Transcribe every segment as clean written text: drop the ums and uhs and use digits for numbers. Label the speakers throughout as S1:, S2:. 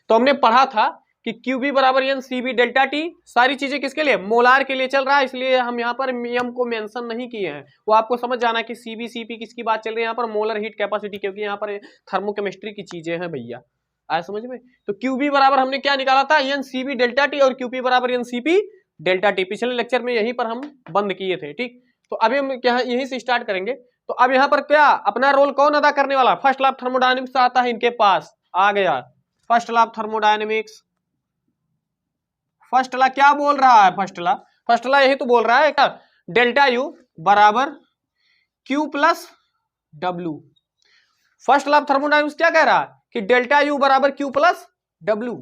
S1: तो हमने पढ़ा था कि QB बराबर एन CB डेल्टा टी, सारी चीजें किसके लिए, मोलार के लिए चल रहा है, इसलिए हम यहाँ पर एम को मेंशन नहीं किए हैं। वो आपको समझ जाना कि CB CP किसकी बात चल रही है यहाँ पर, मोलर हीट कैपेसिटी, क्योंकि यहाँ पर थर्मोकेमिस्ट्री की चीजें हैं भैया, आया समझ में। तो QB बराबर हमने क्या निकाला था, एन CB डेल्टा टी, और QP बराबर एन CP डेल्टा टी। पिछले लेक्चर में यहीं पर हम बंद किए थे, ठीक। तो अभी हम क्या यहीं से स्टार्ट करेंगे। तो अब यहाँ पर क्या अपना रोल कौन अदा करने वाला, फर्स्ट लॉ ऑफ थर्मोडायनेमिक्स आता है इनके पास, आ गया first law of thermodynamics. First law क्या बोल रहा है, फर्स्ट लॉ यही तो बोल रहा है क्या, डेल्टा यू बराबर Q plus W. First law of thermodynamics क्या कह रहा है कि डेल्टा यू बराबर Q plus W,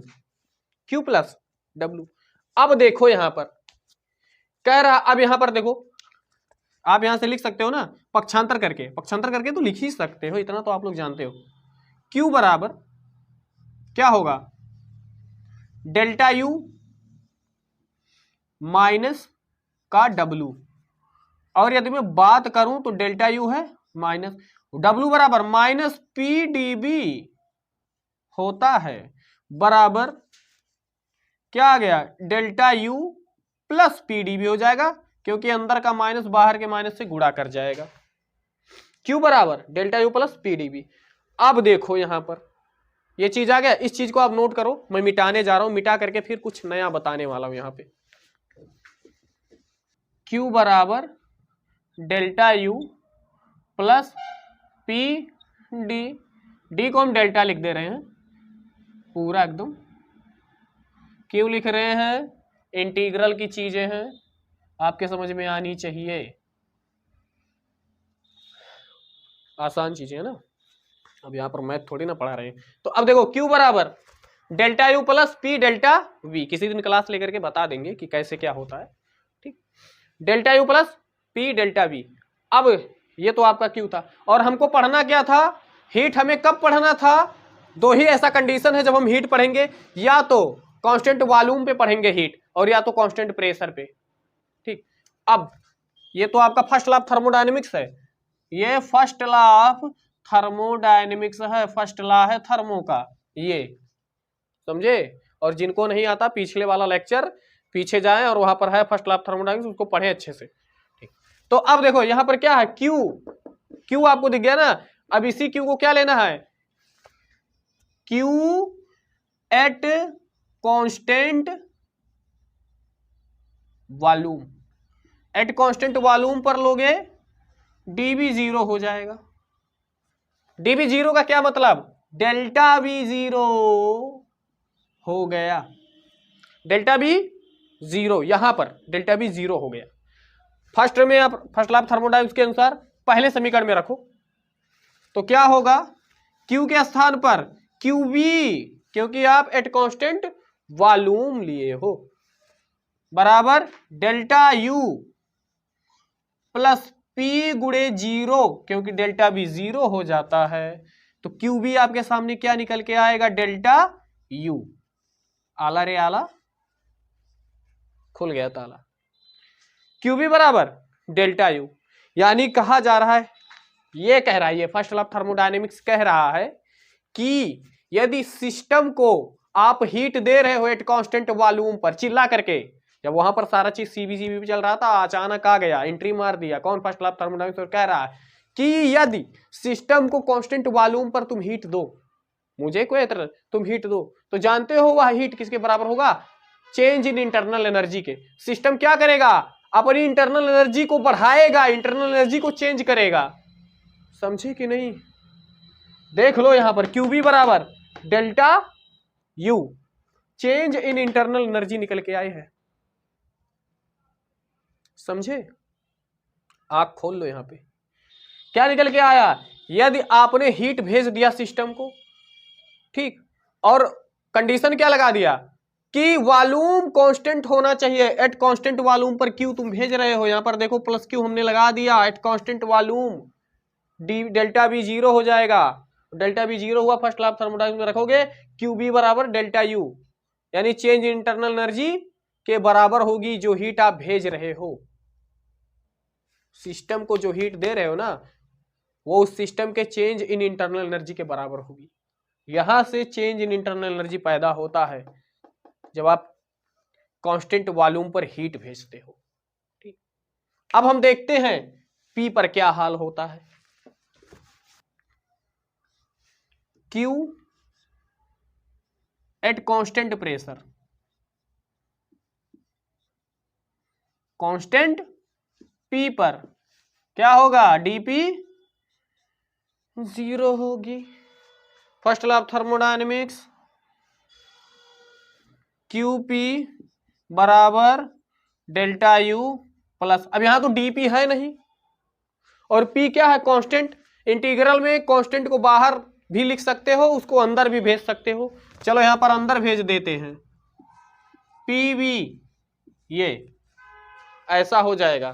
S1: Q plus W. अब देखो यहां पर कह रहा, अब यहां पर देखो आप यहां से लिख सकते हो ना, पक्षांतर करके तो लिख ही सकते हो, इतना तो आप लोग जानते हो। क्यू बराबर क्या होगा, डेल्टा यू माइनस का डब्लू, और यदि मैं बात करूं तो डेल्टा यू है माइनस डब्लू बराबर माइनस पी डी बी होता है, बराबर क्या आ गया, delta U plus P D B हो जाएगा, क्योंकि अंदर का माइनस बाहर के माइनस से गुणा कर जाएगा। क्यू बराबर delta U plus P D B. अब देखो यहां पर ये चीज आ गया, इस चीज को आप नोट करो, मैं मिटाने जा रहा हूं, मिटा करके फिर कुछ नया बताने वाला हूं। यहां पे Q बराबर delta U plus P D, D को हम डेल्टा लिख दे रहे हैं पूरा एकदम, क्यों लिख रहे हैं, इंटीग्रल की चीजें हैं, आपके समझ में आनी चाहिए, आसान चीजें है ना, अब यहां पर मैथ थोड़ी ना पढ़ा रहे हैं। तो अब देखो Q बराबर delta U plus P delta we, किसी दिन क्लास लेकर के बता देंगे कि कैसे क्या होता है, ठीक। Delta U plus P delta we. अब ये तो आपका Q था, और हमको पढ़ना क्या था, हीट हमें कब पढ़ना था, दो ही ऐसा कंडीशन है जब हम हीट पढ़ेंगे, या तो कांस्टेंट वॉल्यूम पे पढ़ेंगे हीट, और या तो कांस्टेंट प्रेशर पे, ठीक। अब ये तो आपका फर्स्ट लॉ ऑफ थर्मोडायनेमिक्स है, ये फर्स्ट लॉ ऑफ थर्मोडायनेमिक्स है, फर्स्ट लॉ है थर्मो का, ये समझे। और जिनको नहीं आता पिछले वाला लेक्चर पीछे जाएं और वहां पर है फर्स्ट लॉ ऑफ थर्मोडायनेमिक्स, उसको पढ़े अच्छे से, ठीक। तो अब देखो यहां पर क्या है, क्यू आपको दिख गया ना। अब इसी क्यू को क्या लेना है, Q eight constant volume, eight constant volume पर लोगे डीबी जीरो हो जाएगा। डीबी जीरो का क्या मतलब, डेल्टा बी जीरो हो गया, डेल्टा बी जीरो, यहां पर डेल्टा बी जीरो हो गया। फर्स्ट में आप फर्स्ट लॉ ऑफ थर्मोडायनेमिक्स के अनुसार पहले समीकरण में रखो, तो क्या होगा, क्यू के स्थान पर क्यूबी, क्योंकि आप एट कांस्टेंट वॉल्यूम लिए हो, बराबर डेल्टा यू प्लस पी गुणे जीरो, क्योंकि डेल्टा बी जीरो हो जाता है, तो क्यूबी आपके सामने क्या निकल के आएगा, डेल्टा यू। आला रे आला, खुल गया ताला। क्यूबी बराबर डेल्टा यू, यानी कहा जा रहा है, ये कह रहा है, ये फर्स्ट लॉ ऑफ थर्मोडायनेमिक्स कह रहा है कि यदि सिस्टम को आप हीट दे रहे हो एट कांस्टेंट वॉल्यूम पर, चिल्ला करके, जब वहां पर सारा चीज सीबीसीबी पे चल रहा था, अचानक आ गया एंट्री मार दिया कौन, फर्स्ट लॉ ऑफ थर्मोडायनेमिक्स, और कह रहा है कि यदि सिस्टम को कांस्टेंट वॉल्यूम पर तुम हीट दो, मुझे कोई इतर तुम हीट दो, तो जानते हो वह हीट किसके बराबर होगा, चेंज इन इंटरनल एनर्जी के। सिस्टम क्या करेगा, अपनी इंटरनल एनर्जी को बढ़ाएगा, इंटरनल एनर्जी को चेंज करेगा, समझे कि नहीं। देख लो यहां पर क्यूबी बराबर delta you, change in internal energy निकल के आए हैं, समझे। आंख खोल लो, यहां पे क्या निकल के आया, यदि आपने हीट भेज दिया सिस्टम को, ठीक, और कंडीशन क्या लगा दिया कि वॉल्यूम कांस्टेंट होना चाहिए, एट कांस्टेंट वॉल्यूम पर क्यू तुम भेज रहे हो, यहां पर देखो प्लस क्यू हमने लगा दिया, at constant volume D delta B zero हो जाएगा, डेल्टा बी जीरो हुआ, फर्स्ट लॉ ऑफ थर्मोडायनेमिक्स में रखोगे क्यू बी बराबर डेल्टा यू, यानी चेंज इन इंटरनल एनर्जी के बराबर होगी जो हीट आप भेज रहे हो, सिस्टम को जो हीट दे रहे हो ना, वो उस सिस्टम के चेंज इन इंटरनल एनर्जी के बराबर होगी, यहां से चेंज इन इंटरनल एनर्जी पैदा होता है जब आप कांस्टेंट वॉल्यूम पर हीट भेजते हो। ठीक, अब हम देखते हैं P पर क्या हाल होता है। Q at constant pressure, constant P पर क्या होगा, dP 0 होगी। First law of thermodynamics, QP बराबर डेल्टा U प्लस, अब यहां तो dP है नहीं और P क्या है, कांस्टेंट। इंटीग्रल में कांस्टेंट को बाहर भी लिख सकते हो, उसको अंदर भी भेज सकते हो। चलो यहां पर अंदर भेज देते हैं, PV ये ऐसा हो जाएगा।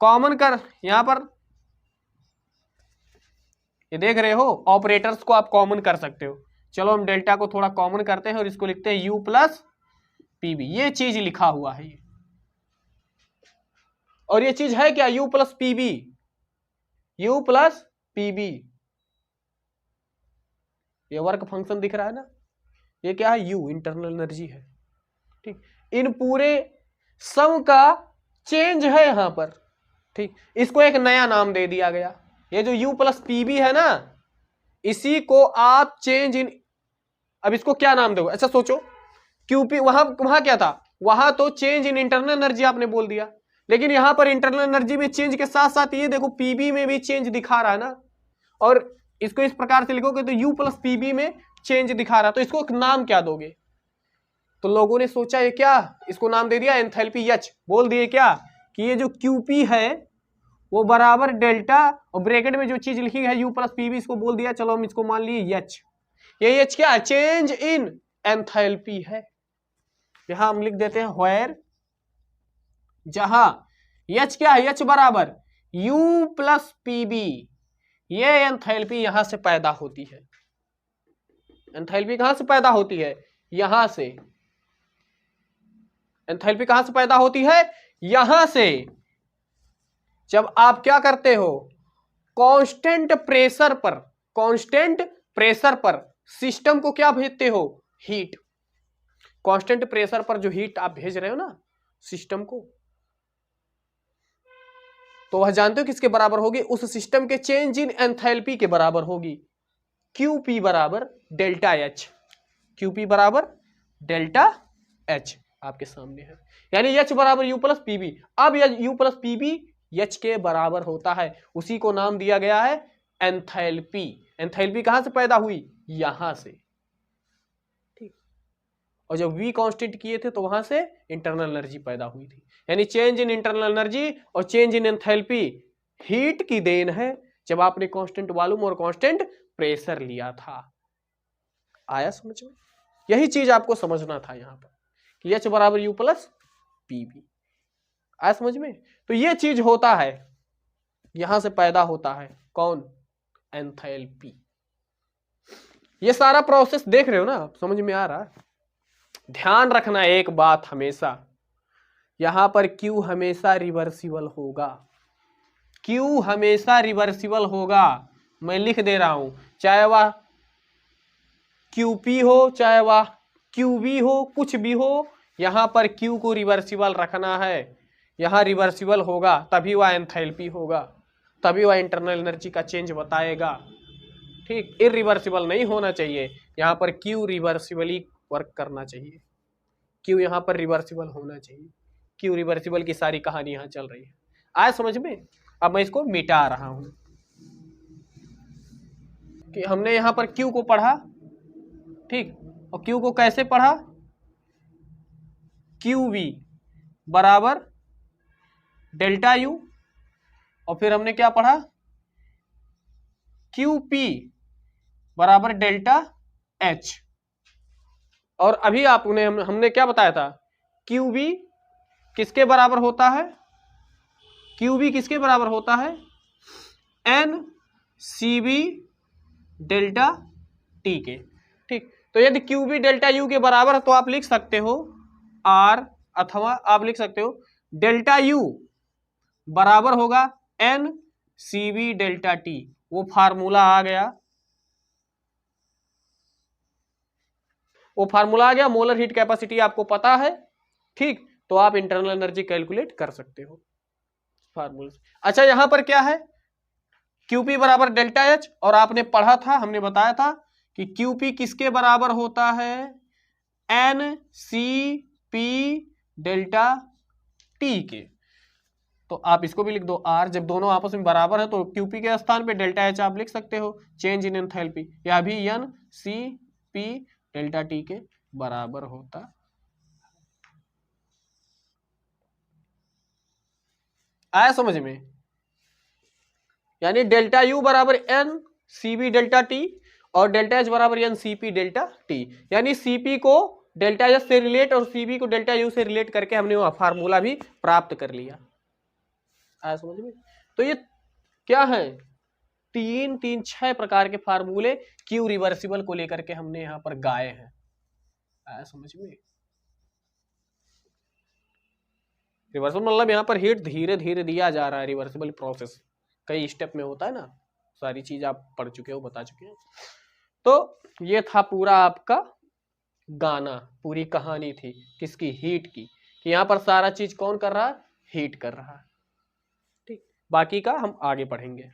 S1: कॉमन कर यहां पर, ये देख रहे हो ऑपरेटर्स को आप कॉमन कर सकते हो। चलो हम डेल्टा को थोड़ा कॉमन करते हैं और इसको लिखते हैं U प्लस PV, ये चीज लिखा हुआ है ये। और ये चीज है क्या, U plus PV, U plus PV, ये वर्क फंक्शन दिख रहा है ना, ये क्या है, U इंटरनल एनर्जी है। ठीक, इन पूरे सम का चेंज है यहां पर। ठीक, इसको एक नया नाम दे दिया गया, ये जो U प्लस PV है ना, इसी को आप चेंज इन, अब इसको क्या नाम दोगे, अच्छा सोचो। QP वहां क्या था, वहां तो चेंज इन इंटरनल एनर्जी आपने बोल दिया, लेकिन यहां पर इंटरनल एनर्जी में चेंज के साथ साथ ये देखो PB में भी चेंज दिखा रहा है ना, और इसको इस प्रकार से लिखोगे तो U प्लस PB में चेंज दिखा रहा, तो इसको एक नाम क्या दोगे। तो लोगों ने सोचा ये क्या, इसको नाम दे दिया एंथैल्पी H, बोल दिए क्या कि ये जो QP है वो बराबर डेल्टा, और ब्रैकेट में जो चीज लिखी है U प्लस PB, इसको बोल दिया, चलो हम इसको मान लिए H। ये H क्या है, चेंज इन एंथैल्पी है। यहां हम लिख देते हैं व्हेयर, जहां H क्या है, H बराबर U प्लस PB, ये एंथैल्पी यहां से पैदा होती है। एंथैल्पी कहां से पैदा होती है, यहां से। एंथैल्पी कहां से पैदा होती है, यहां से। जब आप क्या करते हो, कांस्टेंट प्रेशर पर, कांस्टेंट प्रेशर पर सिस्टम को क्या भेजते हो, हीट। कांस्टेंट प्रेशर पर जो हीट आप भेज रहे हो ना सिस्टम को, तो वह जानते हो किसके बराबर होगी, उस सिस्टम के चेंज इन एंथैल्पी के बराबर होगी। QP बराबर डेल्टा H, QP बराबर डेल्टा H आपके सामने है, यानी H बराबर U प्लस PB। अब U प्लस PB H के बराबर होता है, उसी को नाम दिया गया है एंथैल्पी। एंथैल्पी कहां से पैदा हुई, यहां से। ठीक, और जब V कांस्टेंट किए थे तो वहां से इंटरनल एनर्जी पैदा हुई थी, यानी चेंज इन इंटरनल एनर्जी और चेंज इन एंथैल्पी हीट की देन है, जब आपने कांस्टेंट वॉल्यूम और कांस्टेंट प्रेशर लिया था। आया समझ में, यही चीज आपको समझना था यहां पर कि H बराबर U प्लस PB। आया समझ में, तो ये चीज होता है, यहां से पैदा होता है कौन, एंथैल्पी। ये सारा प्रोसेस देख रहे हो ना, समझ में आ रहा है। ध्यान रखना एक बात हमेशा, यहां पर Q हमेशा रिवर्सिबल होगा, Q हमेशा रिवर्सिबल होगा। मैं लिख दे रहा हूं, चाहे वह QP हो चाहे वह QB हो, कुछ भी हो, यहां पर Q को रिवर्सिबल रखना है। यहां रिवर्सिबल होगा तभी वह एंथैल्पी होगा, तभी वह इंटरनल एनर्जी का चेंज बताएगा। ठीक, इरिवर्सिबल नहीं होना चाहिए, यहां पर Q रिवर्सिबली वर्क करना चाहिए, Q यहां पर रिवर्सिबल होना चाहिए। Q रिवर्सिबल की सारी कहानी यहां चल रही है। आया समझ में, अब मैं इसको मिटा रहा हूं कि हमने यहां पर Q को पढ़ा, ठीक, और Q को कैसे पढ़ा, QV बराबर डेल्टा U, और फिर हमने क्या पढ़ा, QP बराबर डेल्टा H। और अभी आपने हमने क्या बताया था, QB किसके बराबर होता है, QB किसके बराबर होता है, NCB डेल्टा T के। ठीक, तो यदि QB डेल्टा U के बराबर है तो आप लिख सकते हो R, अथवा आप लिख सकते हो डेल्टा U बराबर होगा NCB डेल्टा T। वो फार्मूला आ गया, वो फार्मूला आ गया, मोलर हीट कैपेसिटी आपको पता है, ठीक, तो आप इंटरनल एनर्जी कैलकुलेट कर सकते हो फार्मूले से। अच्छा यहां पर क्या है, क्यूपी बराबर डेल्टा एच, और आपने पढ़ा था, हमने बताया था कि क्यूपी किसके बराबर होता है, N C P delta T के। तो आप इसको भी लिख दो आर, जब दोनों आपस में बराबर है तो क्यूपी के स्थान पे डेल्टा एच आप लिख सकते हो, चेंज इन एंथैल्पी, या भी N C P delta T के बराबर होता। आया समझ में? यानी डेल्टा यू बराबर N C B delta T और डेल्टा एच बराबर N C P delta T, यानी सीपी को डेल्टा एच से रिलेट और सीबी को डेल्टा यू से रिलेट करके हमने वह फार्मूला भी प्राप्त कर लिया। आया समझ में? तो ये क्या है, 6 प्रकार के फार्मूले क्यू रिवर्सिबल को लेकर के हमने यहां पर गाए हैं। आया समझ में? रिवर्सिबल मतलब यहां पर हीट धीरे धीरे दिया जा रहा है, रिवर्सिबल प्रोसेस कई स्टेप में होता है ना, सारी चीज आप पढ़ चुके हो, बता चुके हैं। तो ये था पूरा आपका गाना, पूरी कहानी थी किसकी, हीट की, कि यहां पर सारा चीज कौन कर रहा है, हीट कर रहा है। ठीक, बाकी का हम आगे पढ़ेंगे।